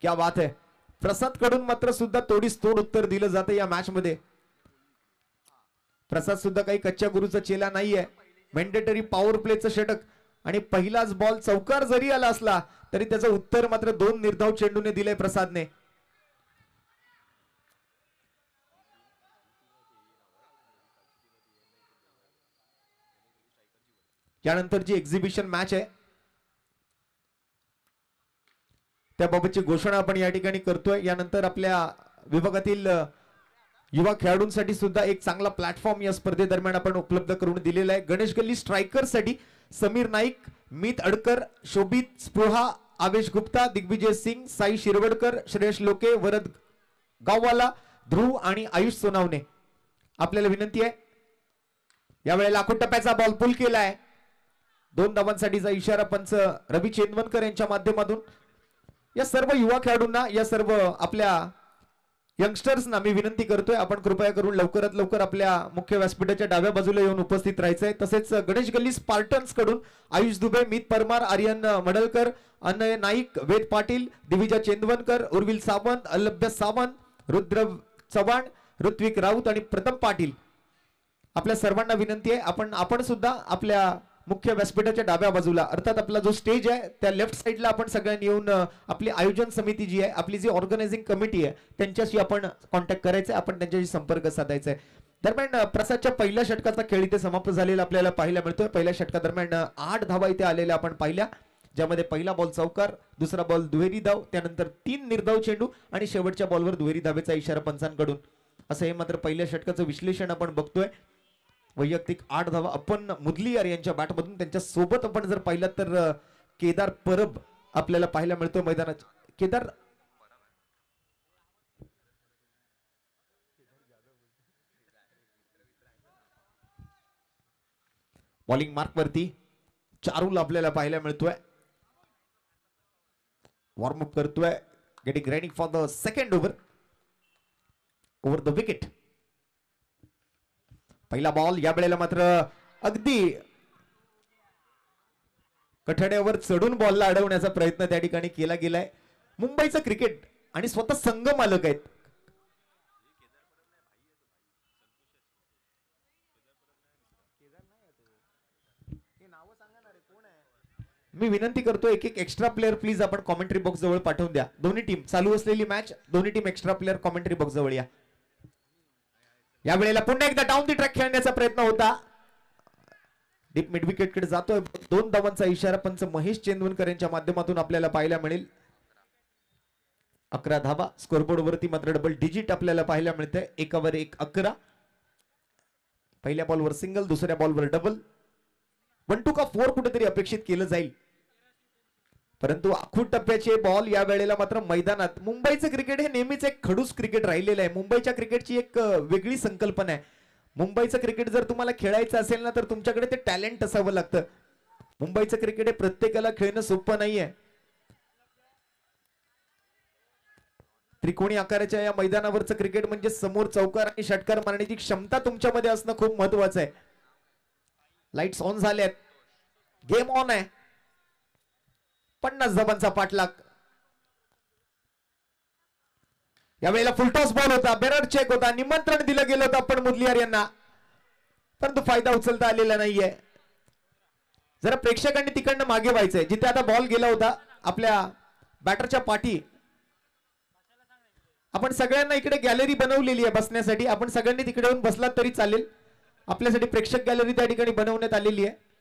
क्या बात है. प्रसाद कडून मात्र सुद्धा तोडीस तोड उत्तर दिलं जातं या मॅच मध्ये. प्रसाद सुद्धा काही कच्च्या गुरुचा चेला नाहीये. मॅन्डेटरी पॉवर प्लेचं षटक आणि पहिलाच बॉल चौकार जरी आला असला तरी त्याचं उत्तर मात्र 2 निर्धाव चेंडूने दिलंय प्रसादने. यानंतरची एक्झिबिशन मॅच आहे त्याबाबतची घोषणा आपण या ठिकाणी करतोय. यानंतर आपल्या विभागातील युवा खेळाडूंसाठी सुद्धा एक चांगला प्लॅटफॉर्म या स्पर्धेदरम्यान आपण उपलब्ध करून दिलेला आहे. गणेश गल्ली स्ट्रायकर साठी समीर नाईक, मीत अडकर, शोभित स्पृहा, आवेश गुप्ता, दिग्विजय सिंग, साई शिरवडकर, श्रेयश लोके, वरद गाववाला, ध्रुव आणि आयुष सोनावणे. आपल्याला विनंती आहे, यावेळेला लाखो टप्प्याचा बॉल पुल केलाय. 2 धावांसाठीचा इशारा पंच रवी चेंदवनकर यांच्या माध्यमातून या सर्व युवा खेळाडूंना, या सर्व आपल्या यंगस्टर्सना मी विनंती करतोय, आपण कृपया करून लवकरात लवकर आपल्या मुख्य व्यासपीठाच्या डाव्या बाजूला येऊन उपस्थित राहायचंय. तसेच गणेश गल्ली स्पार्टन्स कडून आयुष दुबे, मीत परमार, आर्यन मडलकर, अनय नाईक, वेद पाटील, दिविजा चेंदवनकर, उर्विल सावंत, अल्लभ्य सावंत, रुद्र चव्हाण, ऋत्विक राऊत आणि प्रथम पाटील, आपल्या सर्वांना विनंती आहे आपण सुद्धा आपल्या मुख्य व्यासपीठाच्या डाव्या बाजूला, अर्थात आपला जो स्टेज आहे त्या लेफ्ट साइडला आपण सगळ्यांनी येऊन आपली आयोजन समिती जी आहे, आपली जी ऑर्गनायझिंग कमिटी आहे त्यांच्याशी आपण कॉन्टॅक्ट करायचा आहे, आपण त्यांच्याशी संपर्क साधायचा आहे. दरम्यान प्रसादच्या पहिल्या षटकाचा खेळ इथे समाप्त झालेला आपल्याला पाहायला मिळतोय. पहिल्या षटकादरम्यान 8 धावा इथे आलेल्या आपण पाहिल्या, ज्यामध्ये पहिला बॉल चौकार, दुसरा बॉल दुहेरी धाव, त्यानंतर 3 निर्धाव चेंडू आणि शेवटच्या बॉलवर दुहेरी धावेचा इशारा पंचांकडून. असं हे मात्र पहिल्या षटकाचं विश्लेषण आपण बघतोय. वैयक्तिक 8 धावा आपण मुदलियार यांच्या बॅटमधून. त्यांच्या सोबत आपण जर पाहिलं तर केदार परब आपल्याला पाहायला मिळतोय मैदानात. केदार बॉलिंग मार्क वरती चारुल आपल्याला पाहायला मिळतोय, वॉर्मअप करतोय, getting ready for the second over the wicket. पहिला बॉल, या वेळेला मात्र अगदी कठड्यावर चढून बॉलला अडवण्याचा प्रयत्न त्या ठिकाणी केला गेलाय. मुंबईचं क्रिकेट आणि स्वतः संघ मालक आहेत. मी विनंती करतो एक एक्स्ट्रा प्लेअर प्लीज आपण कॉमेंट्री बॉक्स जवळ पाठवून द्या. दोन्ही टीम, चालू असलेली मॅच, दोन्ही team extra player commentary box जवळ या. या वेळेला पुन्हा एकदा डाऊन दी ट्रॅक खेळण्याचा प्रयत्न होता, डीप मिड विकेट कडे जातोय. 2 धावांचा इशारा पंच महेश चेंदवनकर यांच्या माध्यमातून आपल्याला पाहायला मिळेल. 11 धावा स्कोरबोर्ड वरती मात्र डबल डिजिट आपल्याला पाहायला मिळते. 1वर 1 11. पहिल्या बॉलवर सिंगल, दुसऱ्या बॉलवर डबल. 1-2 का 4 कुठेतरी अपेक्षित केलं जाईल. परंतु आखूड टप्प्याचे बॉल या वेळेला मात्र मैदानात. मुंबईचं क्रिकेट हे नेहमीच एक खडूस क्रिकेट राहिलेलं आहे. मुंबईच्या क्रिकेटची एक वेगळी संकल्पना आहे. मुंबईचं क्रिकेट जर तुम्हाला खेळायचं असेल ना तर तुमच्याकडे ते टॅलेंट असावं लागतं. मुंबईचं क्रिकेट हे प्रत्येकाला खेळणं सोपं नाहीये. त्रिकोणी आकाराच्या या मैदानावरचं क्रिकेट म्हणजे समोर चौकार आणि षटकार मारण्याची क्षमता तुमच्यामध्ये असणं खूप महत्वाचं आहे. लाईट्स ऑन झाल्यात, गेम ऑन आहे. 50 धावांचा पाठलाग. यावेळेला फुलटॉस बॉल होता, बेरड चेक होता, निमंत्रण दिलं गेलं होतं आपण मुदलियार यांना, परंतु फायदा उचलता आलेला नाहीये. जरा प्रेक्षकांनी तिकडनं मागे व्हायचंय. जिथे आता बॉल गेला होता आपल्या बॅटरच्या पाठी, आपण सगळ्यांना इकडे गॅलरी बनवलेली आहे बसण्यासाठी. आपण सगळ्यांनी तिकडे येऊन बसलात तरी चालेल. आपल्यासाठी प्रेक्षक गॅलरी त्या ठिकाणी बनवण्यात आलेली आहे.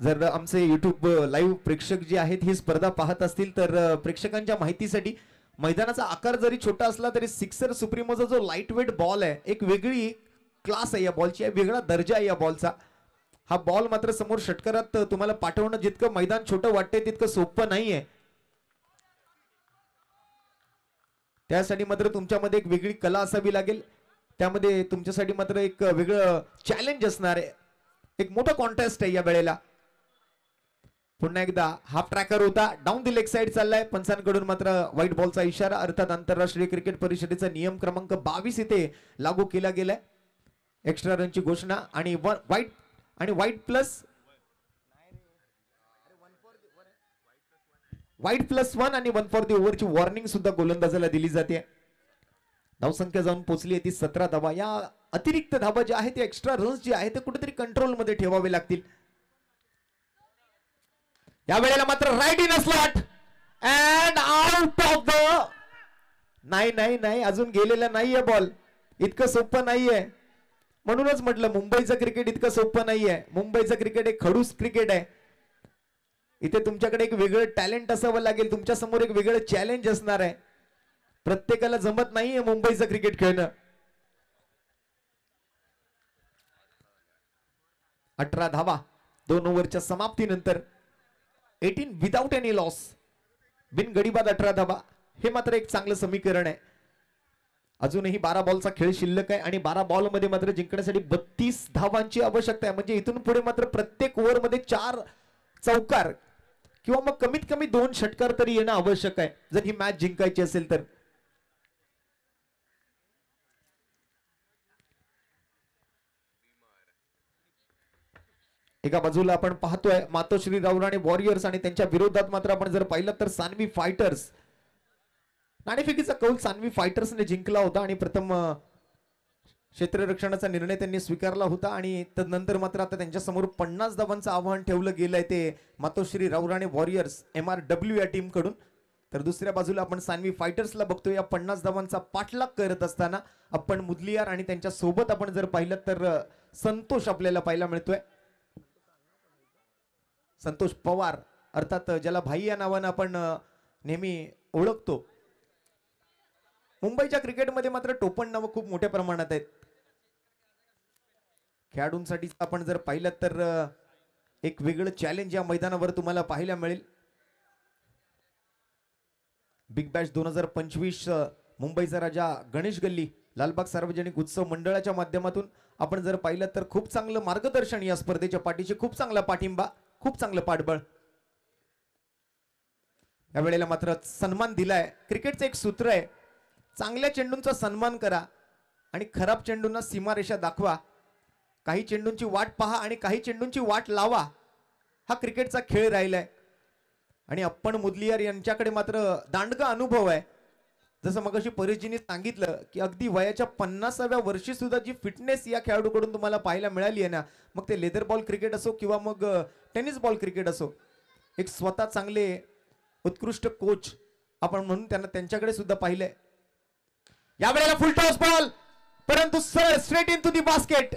जर आमचे युट्यूब लाईव्ह प्रेक्षक जे आहेत ही स्पर्धा पाहत असतील तर प्रेक्षकांच्या माहितीसाठी मैदानाचा आकार जरी छोटा असला तरी सिक्सर सुप्रीमोचा जो लाईट वेट बॉल आहे, एक वेगळी क्लास आहे या बॉलची, वेगळा दर्जा आहे या बॉलचा. हा बॉल मात्र समोर षटकारात तुम्हाला पाठवणं जितकं मैदान छोटं वाटतंय तितकं सोपं नाहीये. त्यासाठी मात्र तुमच्यामध्ये एक वेगळी कला असावी लागेल. त्यामध्ये तुमच्यासाठी मात्र एक वेगळं चॅलेंज असणार आहे. एक मोठा कॉन्टेस्ट आहे या वेळेला. पुन्हा एकदा हाफ ट्रॅकर होता, डाऊन द लेग साइड चाललाय. पंचांकडून मात्र व्हाईट बॉलचा इशारा, अर्थात आंतरराष्ट्रीय क्रिकेट परिषदेचा नियम क्रमांक 22 इथे लागू केला गेलाय. एक्स्ट्रा रनची घोषणा आणि व्हाईट प्लस 1 आणि 1 फॉर दी ओव्हरची वॉर्निंग सुद्धा गोलंदाजाला दिली जाते. धावसंख्या जाऊन पोहोचली आहे ती 17 धावा. या अतिरिक्त धावा ज्या आहेत, एक्स्ट्रा रन्स जे आहेत ते कुठेतरी कंट्रोल मध्ये ठेवावे लागतील. या वेळेला मात्र right in slot and out of the. नाही अजून गेलेला नाहीये बॉल. इतकं सोपं नाहीये. म्हणूनच म्हटलं मुंबईचं क्रिकेट इतकं सोपं नाहीये. मुंबईचं क्रिकेट एक खडूस क्रिकेट आहे. इथे तुमच्याकडे एक वेगळं टॅलेंट असावं लागेल. तुमच्या समोर एक वेगळं चॅलेंज असणार आहे. प्रत्येकाला जमत नाहीये मुंबईचं क्रिकेट खेळणं. 18 धावा 2 ओव्हरच्या समाप्तीनंतर. 18 विदाउट एनी लॉस. बिन गडीबाद 18 धावा. हे मात्र एक चांगलं समीकरण आहे. अजूनही 12 बॉलचा खेळ शिल्लक आहे आणि 12 बॉल मध्ये मात्र जिंकण्यासाठी 32 धावांची आवश्यकता आहे. म्हणजे इथून पुढे मात्र प्रत्येक ओव्हर मध्ये 4 चौकार किंवा मग कमीत कमी 2 षटकार तरी येणं आवश्यक आहे जर ही मॅच जिंकायची असेल तर. एका बाजूला आपण पाहतोय मातोश्री राऊराणी वॉरियर्स आणि त्यांच्या विरोधात मात्र आपण जर पाहिलं तर सानवी फायटर्स. नाणेफेकीचा कौल सानवी फायटर्सने जिंकला होता आणि प्रथम क्षेत्ररक्षणाचा निर्णय त्यांनी स्वीकारला होता आणि तदनंतर मात्र आता त्यांच्या समोर 50 धावांचं आव्हान ठेवलं गेलंय ते मातोश्री राऊराणी वॉरियर्स MRW या टीम कडून. तर दुसऱ्या बाजूला आपण सानवी फायटर्सला बघतोय या 50 धावांचा पाठलाग करत असताना आपण मुदलियार आणि त्यांच्या सोबत आपण जर पाहिलं तर संतोष आपल्याला पाहायला मिळतोय. संतोष पवार, अर्थात ज्याला भाई या नावानं आपण नेहमी ओळखतो. मुंबईच्या क्रिकेटमध्ये मात्र टोपण नावं खूप मोठ्या प्रमाणात आहेत. खेळाडूंसाठी आपण जर पाहिलं तर एक वेगळं चॅलेंज या मैदानावर तुम्हाला पाहायला मिळेल. बिग बॅश 2025 मुंबईचा राजा गणेश गल्ली लालबाग सार्वजनिक उत्सव मंडळाच्या माध्यमातून आपण जर पाहिलं तर खूप चांगलं मार्गदर्शन या स्पर्धेच्या पाठीशी, खूप चांगला पाठिंबा, खूप चांगलं पाठबळ. या वेळेला मात्र सन्मान दिलाय. क्रिकेटचं एक सूत्र आहे, चांगल्या चेंडूंचा सन्मान करा आणि खराब चेंडूंना सीमारेषा दाखवा. काही चेंडूंची वाट पहा आणि काही चेंडूंची वाट लावा. हा क्रिकेटचा खेळ राहिलाय आणि अप्पन मुदलियार यांच्याकडे मात्र दांडगा अनुभव आहे. जसं मगाशी परेशजींनी सांगितलं की अगदी वयाच्या 50व्या वर्षी सुद्धा जी फिटनेस या खेळाडूकडून तुम्हाला पाहायला मिळाली आहे ना, मग ते लेदर बॉल क्रिकेट असो किंवा मग टेनिस बॉल क्रिकेट असो, एक स्वतः चांगले उत्कृष्ट कोच आपण म्हणून त्यांना त्यांच्याकडे सुद्धा पाहिलंय. या वेळेला फुल टॉस बॉल, परंतु सरळ straight into the basket.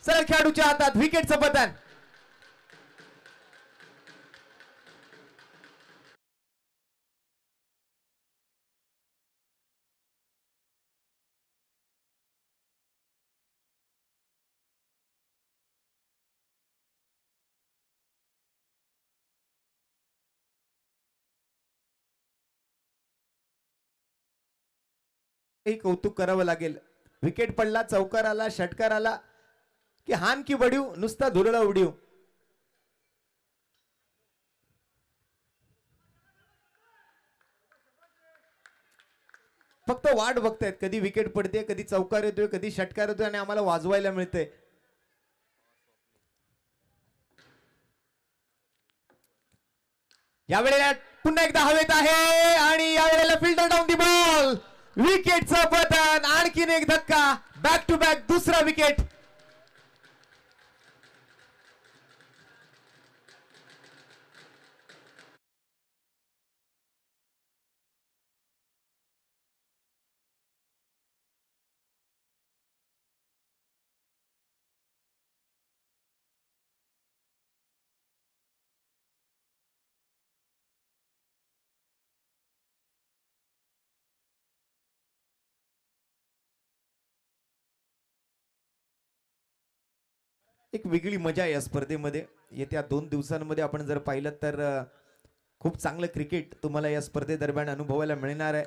सरळ खेळाडूच्या हातात विकेटचं पतन. हे कौतुक करावं लागेल. विकेट पडला, चौकार आला, षटकार आला की हान की बडीव नुसता धुरळा उडीव. फक्त वाट बघतायत कधी विकेट पडते, कधी चौकार येतोय, कधी षटकार येतोय आणि आम्हाला वाजवायला मिळतंय. यावेळेला पुन्हा एकदा हवेत आहे आणि यावेळेला फिल्डर डाऊन दी बॉल. विकेटचं पतन, आणखीन एक धक्का, बॅक टू बॅक दुसरा विकेट. एक वेगळी मजा आहे या स्पर्धेमध्ये. येत्या 2 दिवसांमध्ये आपण जर पाहिलं तर खूप चांगलं क्रिकेट तुम्हाला या स्पर्धेदरम्यान अनुभवायला मिळणार आहे.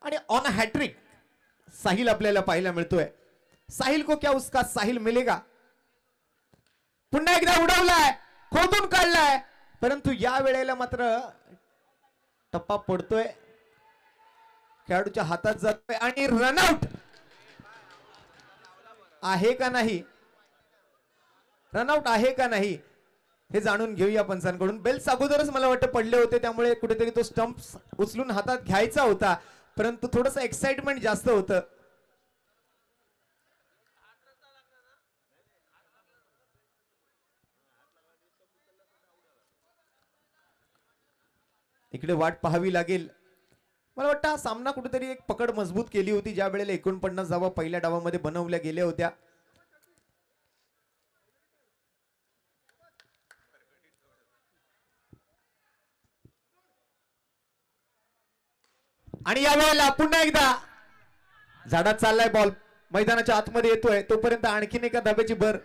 आणि ऑन हॅट्रिक साहिल आपल्याला पाहायला मिळतोय. साहिल को क्या उसका साहिल मिलेगा. पुन्हा एकदा उडवलाय, खोदून काढलाय, परंतु या वेळेला मात्र टप्पा पडतोय, खेळाडूच्या हातात जातोय आणि रनआउट आहे का नाही, रनआउट आहे का नाही हे जाणून घेऊया पंचांकडून. बेल्स अगोदरच मला वाटतं पडले होते, त्यामुळे कुठेतरी तो स्टंप उचलून हातात घ्यायचा होता, परंतु थोडस एक्साइटमेंट जास्त होतं. इकडे वाट पाहावी लागेल. मला वाटतं हा सामना कुठेतरी एक पकड मजबूत केली होती ज्या वेळेला 49 धावा पहिल्या डावामध्ये बनवल्या गेल्या होत्या. आणि या वेळेला पुन्हा एकदा झाडात चाललाय बॉल, मैदानाच्या आतमध्ये येतोय, तोपर्यंत आणखीन एका धाब्याची भर.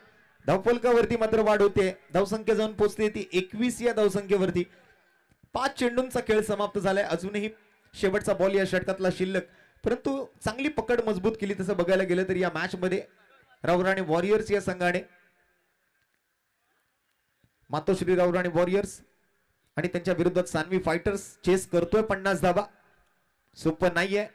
धावफलकावरती मात्र वाढ होते, धावसंख्या जाऊन पोहोचते ती 21 या धावसंख्येवरती. 5 चेंडूंचा खेळ समाप्त झालाय. अजूनही शेवटचा बॉल या षटकातला शिल्लक, परंतु चांगली पकड मजबूत केली तसं बघायला गेलं तर या मॅच मध्ये राऊराणी वॉरियर्स या संघाने. मातोश्री राऊराणी वॉरियर्स आणि त्यांच्या विरोधात सानवी फायटर्स चेस करतोय 50 धावा. सोपं नाहीये.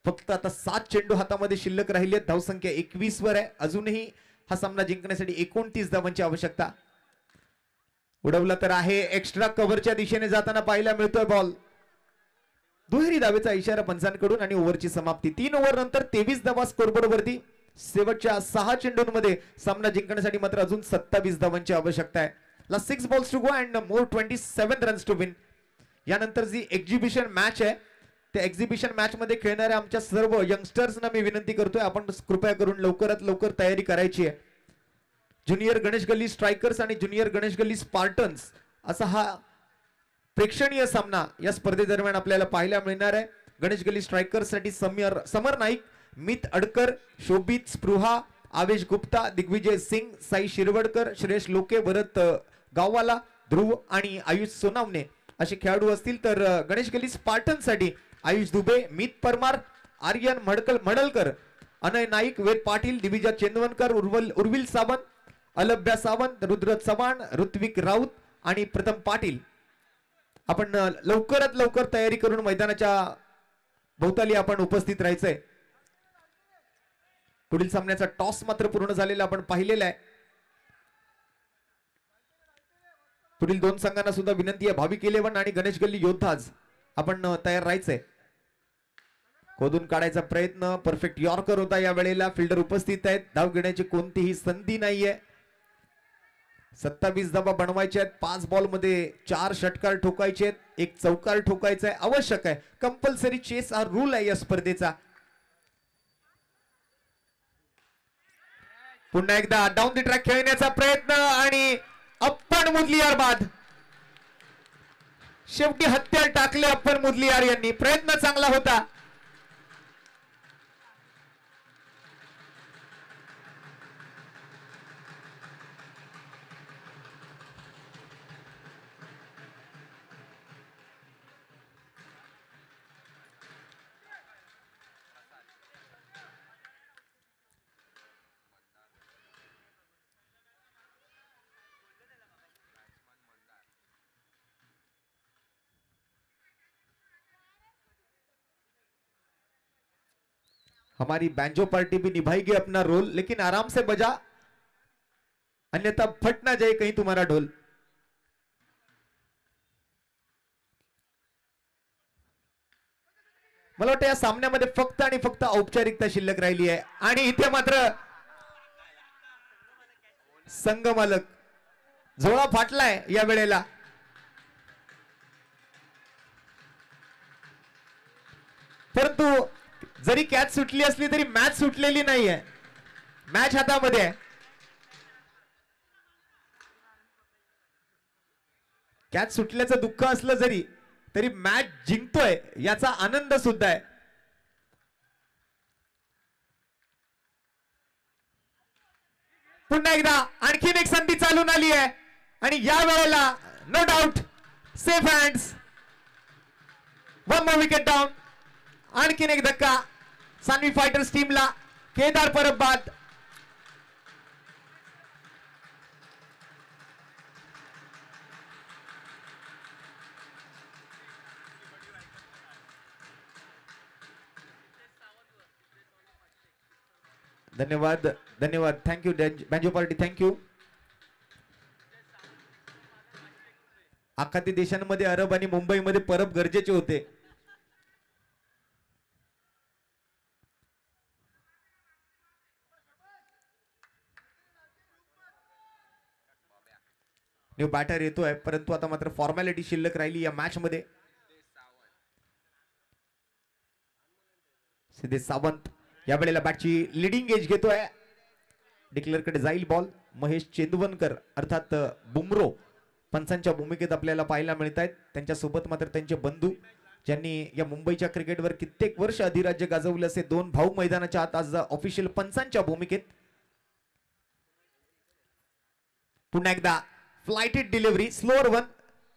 फक्त आता 7 चेंडू हातामध्ये शिल्लक राहिले, धावसंख्या 21 वर आहे. अजूनही हा सामना जिंकण्यासाठी 29 धावांची आवश्यकता. उडवला तर आहे, एक्स्ट्रा कव्हरच्या दिशेने जाताना पाहायला मिळतोय बॉल. दुहेरी धावेचा इशारा पंचांकडून आणि ओव्हरची समाप्ती. 3 ओव्हर नंतर 23 धावा स्कोरबोर्ड वरती. शेवटच्या 6 चेंडूंमध्ये सामना जिंकण्यासाठी मात्र अजून 27 धावांची आवश्यकता आहे. ला 6 balls to go and more 27 runs to win. यानंतर जी एक्झिबिशन मॅच आहे, त्या एक्झिबिशन मॅच मध्ये खेळणाऱ्या आमच्या सर्व यंगस्टर्सना मी विनंती करतोय, आपण कृपया करून लवकरात लवकर तयारी करायची आहे. ज्युनियर गणेश गल्ली स्ट्रायकर्स आणि ज्युनियर गणेश गल्ली स्पार्टन्स असा हा प्रेक्षणीय सामना या स्पर्धेदरम्यान आपल्याला पाहायला मिळणार आहे. गणेश गल्ली स्ट्रायकर्स साठी समर नाईक, मित अडकर, शोभित स्पृहा, आवेश गुप्ता, दिग्विजय सिंग, साई शिरवडकर, श्रेयश लोके, भरत गाववाला, ध्रुव आणि आयुष सोनावणे असे खेळाडू असतील. तर गणेश गल्ली स्पार्टन साठी आयुष दुबे, मित परमार, आर्यन मडलकर, अनय नाईक, वेद पाटील, दिविजा चेंदवनकर, उर्विल सावंत, अलभ्या सावंत, रुद्र चव्हाण, ऋत्विक राऊत आणि प्रथम पाटील. आपण लवकरात लवकर तयारी करून मैदानाच्या भोवताली आपण उपस्थित राहायचंय. पुढील सामन्याचा टॉस मात्र पूर्ण झालेला आपण पाहिलेला आहे. पुढील 2 संघांना सुद्धा विनंती आहे, भाविक 11 आणि गणेश गल्ली योद्धाज आपण तयार राहायचंय. खोदून काढायचा प्रयत्न, परफेक्ट यॉर्कर होता या वेळेला. फिल्डर उपस्थित आहेत, धाव घेण्याची कोणतीही संधी नाहीये. 27 धावा बनवायच्या आहेत. 5 बॉल मध्ये 4 षटकार ठोकायचे आहेत, 1 चौकार ठोकायचा आहे, आवश्यक आहे. कंपल्सरी चेस हा रूल आहे या स्पर्धेचा. पुन्हा एकदा डाऊन द ट्रॅक खेळण्याचा प्रयत्न आणि अप्पन मुदलियार बाद. शेवटी हत्यार टाकले अप्पन मुदलियार यांनी. प्रयत्न चांगला होता. हमारी बैंजो पार्टी भी निभाएगी अपना रोल, लेकिन आराम से बजा, अन्यथा फट ना जाए कहीं तुम्हारा ढोल। मला वाटतं या सामन्यामध्ये फक्त आणि फक्त औपचारिकता शिल्लक राहिली आहे आणि इथे मात्र संघ मालक झोळा फाटलाय या वेळेला। परंतु जरी कॅच सुटली असली तरी मॅच सुटलेली नाहीये, मॅच हातामध्ये आहे। कॅच सुटल्याचं दुःख असलं जरी तरी मॅच जिंकतोय याचा आनंद सुद्धा आहे। पुन्हा एकदा आणखीन एक संधी चालून आली आहे आणि या वेळेला no doubt safe hands, one more wicket down. आणखीन एक धक्का सान्वी फायटर्स टीमला, केदार परब बाद। धन्यवाद धन्यवाद, थँक्यू बैंजो पार्टी, थँक्यू। आखाती देशांमध्ये अरब आणि मुंबईमध्ये परब गरजेचे होते। न्यू बॅटर येतोय, परंतु आता मात्र फॉर्मॅलिटी शिल्लक राहिली या मॅच मध्ये। सिद्धेश सावंत या वेळेला बॅटची लीडिंग एज घेतोय, डिक्लेअर कडे जाईल बॉल। महेश चेंदवनकर अर्थात बुमरो पंचांच्या भूमिकेत आपल्याला पाहायला मिळत आहेत। त्यांच्या सोबत मात्र त्यांचे बंधू ज्यांनी या मुंबईच्या क्रिकेटवर कित्येक वर्ष अधिराज्य गाजवले असे दोन भाऊ मैदानाच्या आत आज ऑफिशियल पंचांच्या भूमिकेत। पुन्हा एकदा फ्लाइटेड डिलिव्हरी, स्लोअर वन,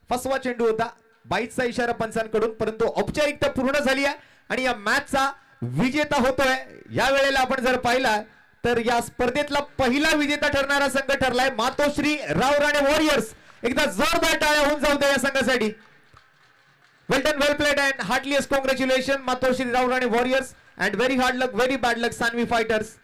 फसवा चेंडू होता, बाईटचा इशारा पंचांकडून, परंतु औपचारिकता पूर्ण झाली आहे आणि या मॅचचा विजेता होतोय। या वेळेला आपण जर पाहिला तर या स्पर्धेतला पहिला विजेता ठरणारा संघ ठरलाय मातोश्री रावराणे वॉरियर्स। एकदा जोरदार टाळ्या होऊन जाऊ द्या या संघासाठी। Well done, well played and heartiest congratulation Matoshri Ravrane warriors and very hard luck, very bad luck Sanvi fighters.